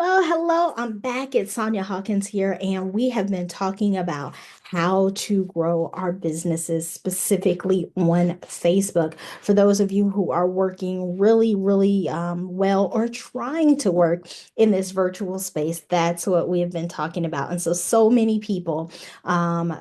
Hello, hello. I'm back. It's Sonia Hawkins here, and we have been talking about how to grow our businesses specifically on Facebook. For those of you who are working really well or trying to work in this virtual space, that's what we have been talking about. And so many people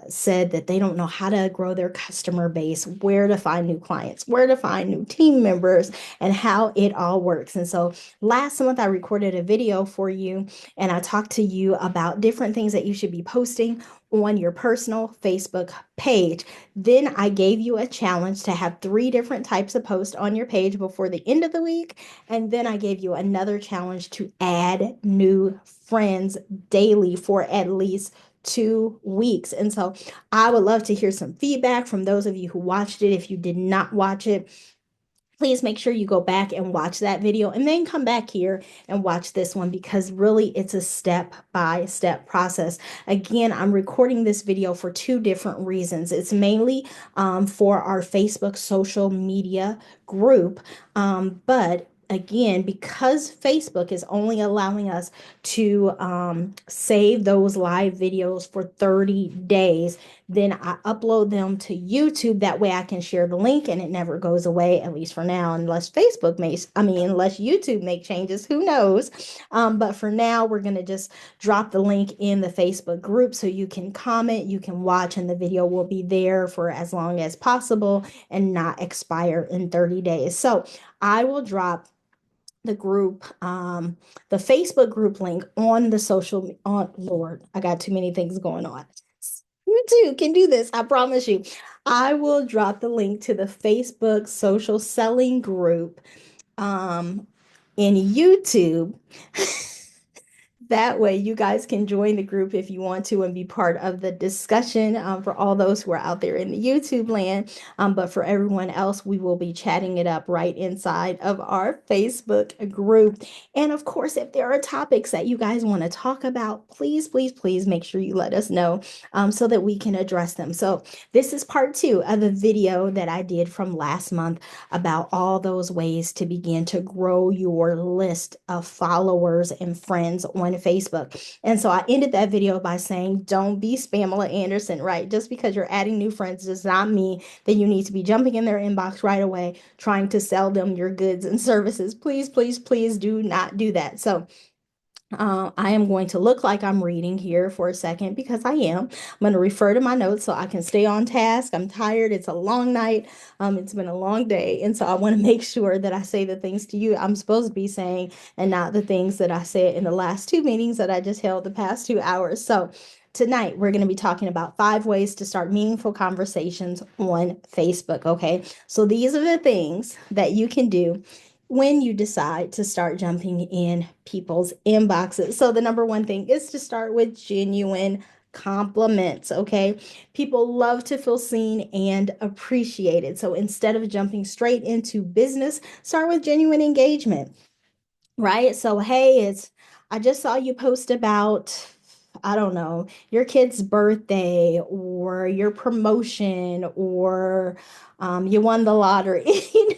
said that they don't know how to grow their customer base, where to find new clients, where to find new team members, and how it all works. And so last month, I recorded a video for you and I talked to you about different things that you should be posting on your personal Facebook page. Then I gave you a challenge to have three different types of posts on your page before the end of the week. And then I gave you another challenge to add new friends daily for at least 2 weeks. And so I would love to hear some feedback from those of you who watched it. If you did not watch it, please make sure you go back and watch that video and then come back here and watch this one because really it's a step-by-step process. Again, I'm recording this video for two different reasons. It's mainly for our Facebook social media group, but again, because Facebook is only allowing us to save those live videos for 30 days, then I upload them to YouTube. That way I can share the link and it never goes away, at least for now, unless unless YouTube make changes, who knows? But for now, we're going to just drop the link in the Facebook group so you can comment, you can watch, and the video will be there for as long as possible and not expire in 30 days. So I will drop the group, the Facebook group link on the social, on Lord, I got too many things going on. You too can do this, I promise you. I will drop the link to the Facebook social selling group in YouTube. That way, you guys can join the group if you want to and be part of the discussion for all those who are out there in the YouTube land. But for everyone else, we will be chatting it up right inside of our Facebook group. And of course, if there are topics that you guys want to talk about, please make sure you let us know so that we can address them. So this is part two of the video that I did from last month about all those ways to begin to grow your list of followers and friends on Facebook. And so I ended that video by saying, don't be Spamela Anderson, right? Just because you're adding new friends does not mean that you need to be jumping in their inbox right away, trying to sell them your goods and services. Please do not do that. So I am going to look like I'm reading here for a second because I am. I'm going to refer to my notes so I can stay on task. I'm tired. It's a long night. It's been a long day. And so I want to make sure that I say the things to you I'm supposed to be saying and not the things that I said in the last two meetings that I just held the past 2 hours. So tonight we're going to be talking about 5 ways to start meaningful conversations on Facebook. Okay. So these are the things that you can do when you decide to start jumping in people's inboxes. So the number one thing is to start with genuine compliments, okay? People love to feel seen and appreciated. So instead of jumping straight into business, start with genuine engagement, right? So, hey, I just saw you post about, I don't know, your kid's birthday or your promotion or you won the lottery,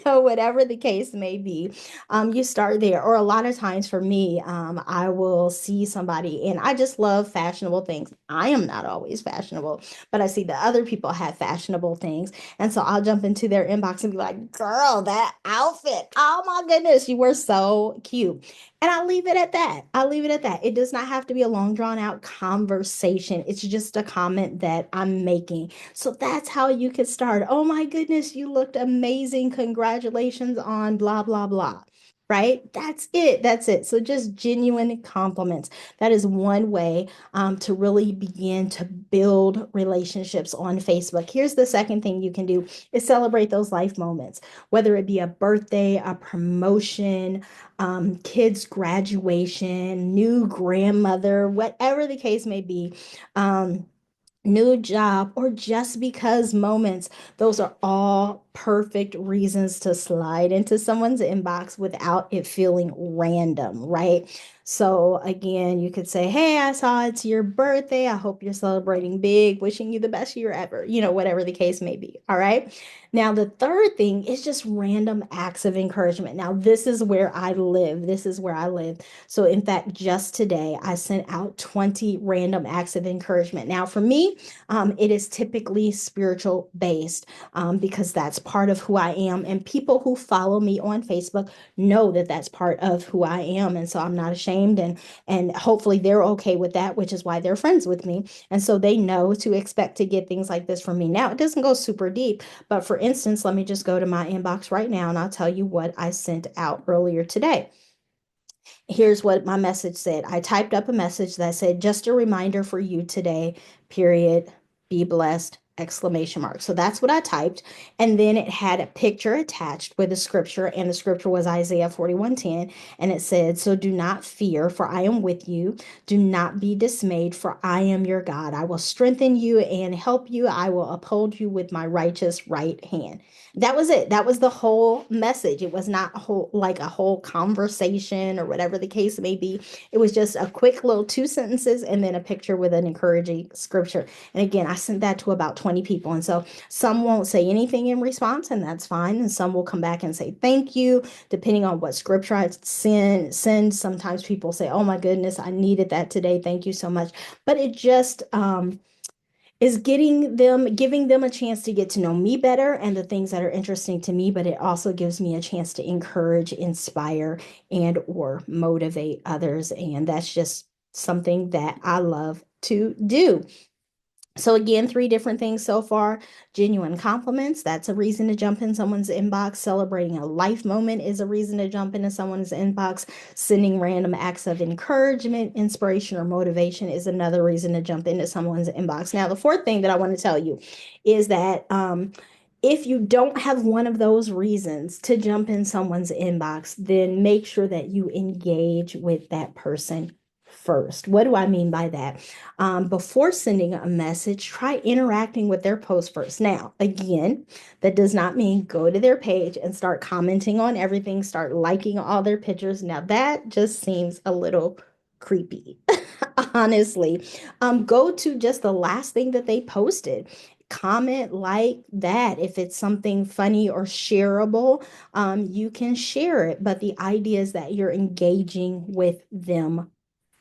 whatever the case may be. You start there. Or a lot of times for me, I will see somebody and I just love fashionable things. I am not always fashionable, but I see that other people have fashionable things. And so I'll jump into their inbox and be like, girl, that outfit, oh my goodness, you were so cute. And I'll leave it at that. I'll leave it at that. It does not have to be a long, drawn out conversation. It's just a comment that I'm making. So that's how you could start. Oh my goodness, you looked amazing. Congratulations on blah, blah, blah. Right? That's it. That's it. So just genuine compliments. That is one way to really begin to build relationships on Facebook. Here's the second thing you can do is celebrate those life moments, whether it be a birthday, a promotion, kids' graduation, new grandmother, whatever the case may be. New job or just because moments, those are all perfect reasons to slide into someone's inbox without it feeling random, right? So again, you could say, hey, I saw it's your birthday. I hope you're celebrating big, wishing you the best year ever, whatever the case may be. All right. Now, the third thing is just random acts of encouragement. Now, this is where I live. This is where I live. So, in fact, just today, I sent out 20 random acts of encouragement. Now, for me, it is typically spiritual based because that's part of who I am. And people who follow me on Facebook know that that's part of who I am. And so I'm not ashamed. And hopefully they're okay with that, which is why they're friends with me. And so they know to expect to get things like this from me. Now, it doesn't go super deep, but for instance, let me just go to my inbox right now and I'll tell you what I sent out earlier today. Here's what my message said. I typed up a message that said, just a reminder for you today, period. Be blessed, exclamation mark. So that's what I typed. And then it had a picture attached with a scripture, and the scripture was Isaiah 41:10. And it said, so do not fear, for I am with you. Do not be dismayed, for I am your God. I will strengthen you and help you. I will uphold you with my righteous right hand. That was it. That was the whole message. It was not a whole like a whole conversation or whatever the case may be. It was just a quick little two sentences and then a picture with an encouraging scripture. And again, I sent that to about 20 people. And so some won't say anything in response, and that's fine. And some will come back and say thank you, depending on what scripture I send. Sometimes people say, oh my goodness, I needed that today. Thank you so much. But it just is giving them a chance to get to know me better and the things that are interesting to me, but it also gives me a chance to encourage, inspire, and or motivate others. And that's just something that I love to do. So again, three different things so far. Genuine compliments, that's a reason to jump in someone's inbox. Celebrating a life moment is a reason to jump into someone's inbox. Sending random acts of encouragement, inspiration, or motivation is another reason to jump into someone's inbox. Now, the fourth thing that I want to tell you is that if you don't have one of those reasons to jump in someone's inbox, then make sure that you engage with that person first. What do I mean by that? Before sending a message, try interacting with their post first. Now, again, that does not mean go to their page and start commenting on everything, start liking all their pictures. Now, that just seems a little creepy, honestly. Go to just the last thing that they posted. Comment like that. If it's something funny or shareable, you can share it. But the idea is that you're engaging with them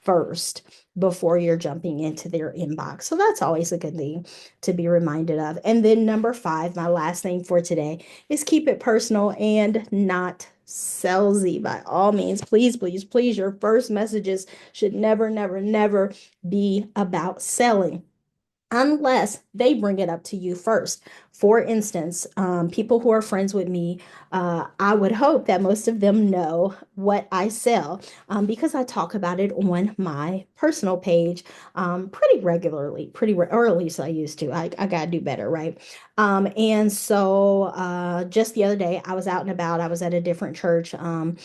first before you're jumping into their inbox. So that's always a good thing to be reminded of. And then number five, my last thing for today is keep it personal and not salesy. By all means, please, please, please, your first messages should never, never, never be about selling unless they bring it up to you first. For instance, people who are friends with me, I would hope that most of them know what I sell because I talk about it on my personal page pretty regularly, or at least I used to. I got to do better, right? And so just the other day, I was out and about. I was at a different church. And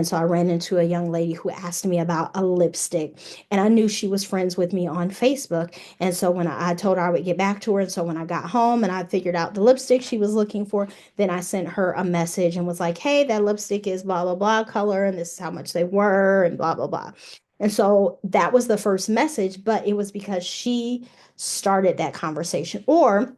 so I ran into a young lady who asked me about a lipstick. And I knew she was friends with me on Facebook. And so when I told her I would get back to her, and so when I got home and I figured out the lipstick she was looking for, then I sent her a message and was like, hey, that lipstick is blah, blah, blah color, and this is how much they were, and blah, blah, blah. And so that was the first message, but it was because she started that conversation. Or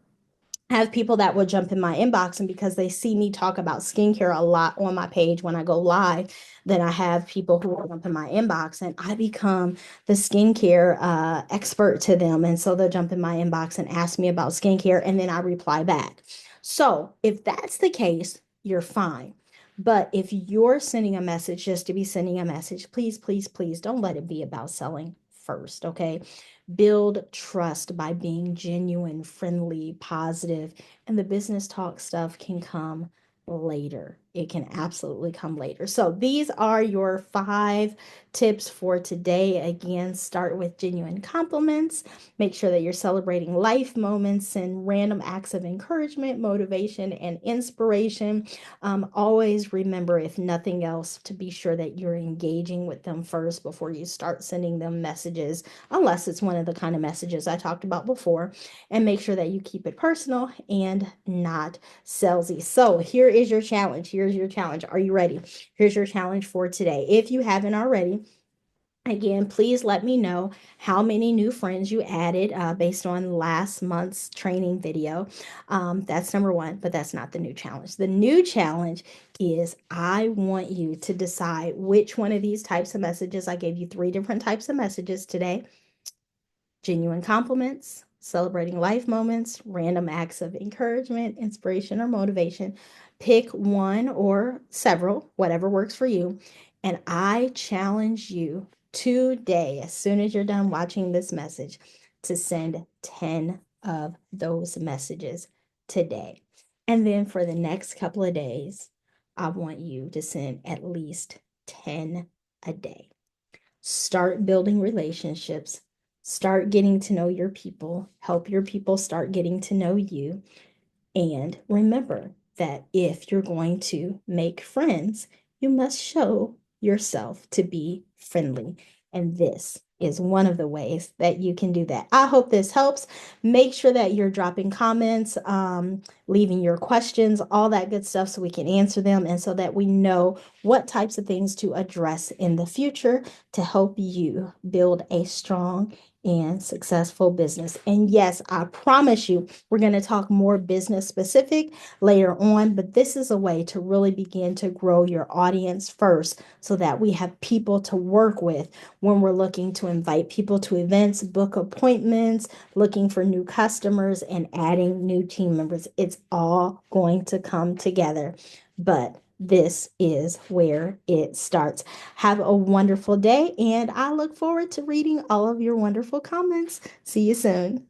I have people that will jump in my inbox, and because they see me talk about skincare a lot on my page when I go live, then I have people who will jump in my inbox and I become the skincare expert to them. And so they'll jump in my inbox and ask me about skincare, and then I reply back. So if that's the case, you're fine. But if you're sending a message just to be sending a message, please, please, please don't let it be about selling first, okay? Build trust by being genuine, friendly, positive, and the business talk stuff can come later. It can absolutely come later. So these are your 5 tips for today. Again, start with genuine compliments. Make sure that you're celebrating life moments and random acts of encouragement, motivation, and inspiration. Always remember, if nothing else, to be sure that you're engaging with them first before you start sending them messages, unless it's one of the kind of messages I talked about before. And make sure that you keep it personal and not salesy. So here is your challenge. Here's your challenge. Are you ready? Here's your challenge for today. If you haven't already, Again, please let me know how many new friends you added based on last month's training video. That's number one, but that's not the new challenge. The new challenge is I want you to decide which one of these types of messages. I gave you 3 different types of messages today: genuine compliments, celebrating life moments, random acts of encouragement, inspiration, or motivation. Pick one or several, whatever works for you. And I challenge you today, as soon as you're done watching this message, to send 10 of those messages today. And then for the next couple of days, I want you to send at least 10 a day. Start building relationships, start getting to know your people, help your people start getting to know you. And remember that if you're going to make friends, you must show yourself to be friendly. And this is one of the ways that you can do that. I hope this helps. Make sure that you're dropping comments, leaving your questions, all that good stuff so we can answer them and so that we know what types of things to address in the future to help you build a strong and successful business. And yes, I promise you, we're going to talk more business specific later on, but this is a way to really begin to grow your audience first so that we have people to work with when we're looking to invite people to events, book appointments, looking for new customers, and adding new team members. It's all going to come together, but this is where it starts. Have a wonderful day, and I look forward to reading all of your wonderful comments. See you soon.